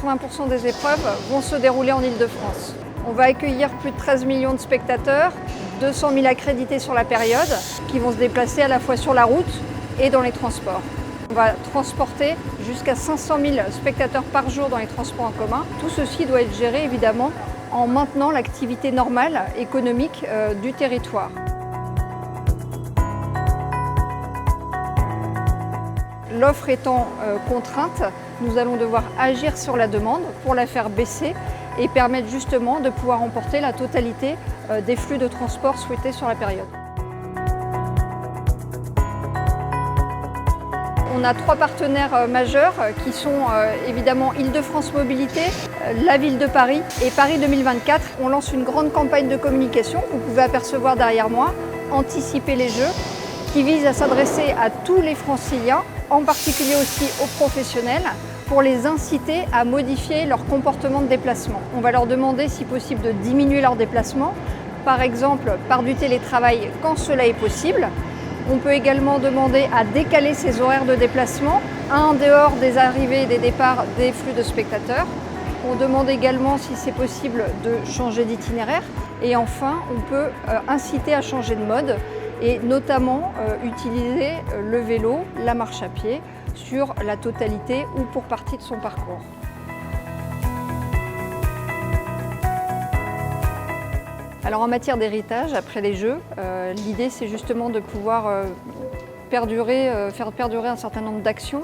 80% des épreuves vont se dérouler en Île-de-France. On va accueillir plus de 13 millions de spectateurs, 200 000 accrédités sur la période, qui vont se déplacer à la fois sur la route et dans les transports. On va transporter jusqu'à 500 000 spectateurs par jour dans les transports en commun. Tout ceci doit être géré évidemment en maintenant l'activité normale économique du territoire. L'offre étant contrainte, nous allons devoir agir sur la demande pour la faire baisser et permettre justement de pouvoir emporter la totalité des flux de transport souhaités sur la période. On a 3 partenaires majeurs qui sont évidemment Île-de-France Mobilité, la Ville de Paris et Paris 2024. On lance une grande campagne de communication, vous pouvez apercevoir derrière moi, Anticiper les Jeux, qui vise à s'adresser à tous les Franciliens, en particulier aussi aux professionnels, pour les inciter à modifier leur comportement de déplacement. On va leur demander si possible de diminuer leur déplacement, par exemple par du télétravail quand cela est possible. On peut également demander à décaler ses horaires de déplacement en dehors des arrivées et des départs des flux de spectateurs. On demande également si c'est possible de changer d'itinéraire. Et enfin, on peut inciter à changer de mode et notamment utiliser le vélo, la marche à pied sur la totalité ou pour partie de son parcours. Alors en matière d'héritage, après les Jeux, l'idée c'est justement de pouvoir faire perdurer un certain nombre d'actions.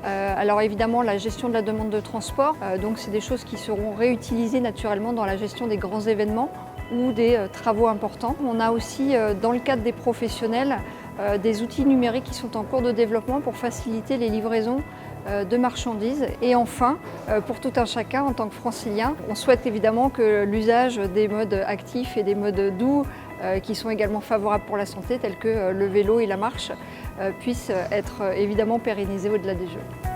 Alors évidemment la gestion de la demande de transport, donc c'est des choses qui seront réutilisées naturellement dans la gestion des grands événements ou des travaux importants. On a aussi dans le cadre des professionnels des outils numériques qui sont en cours de développement pour faciliter les livraisons de marchandises. Et enfin, pour tout un chacun, en tant que francilien, on souhaite évidemment que l'usage des modes actifs et des modes doux qui sont également favorables pour la santé, tels que le vélo et la marche, puissent être évidemment pérennisés au-delà des Jeux.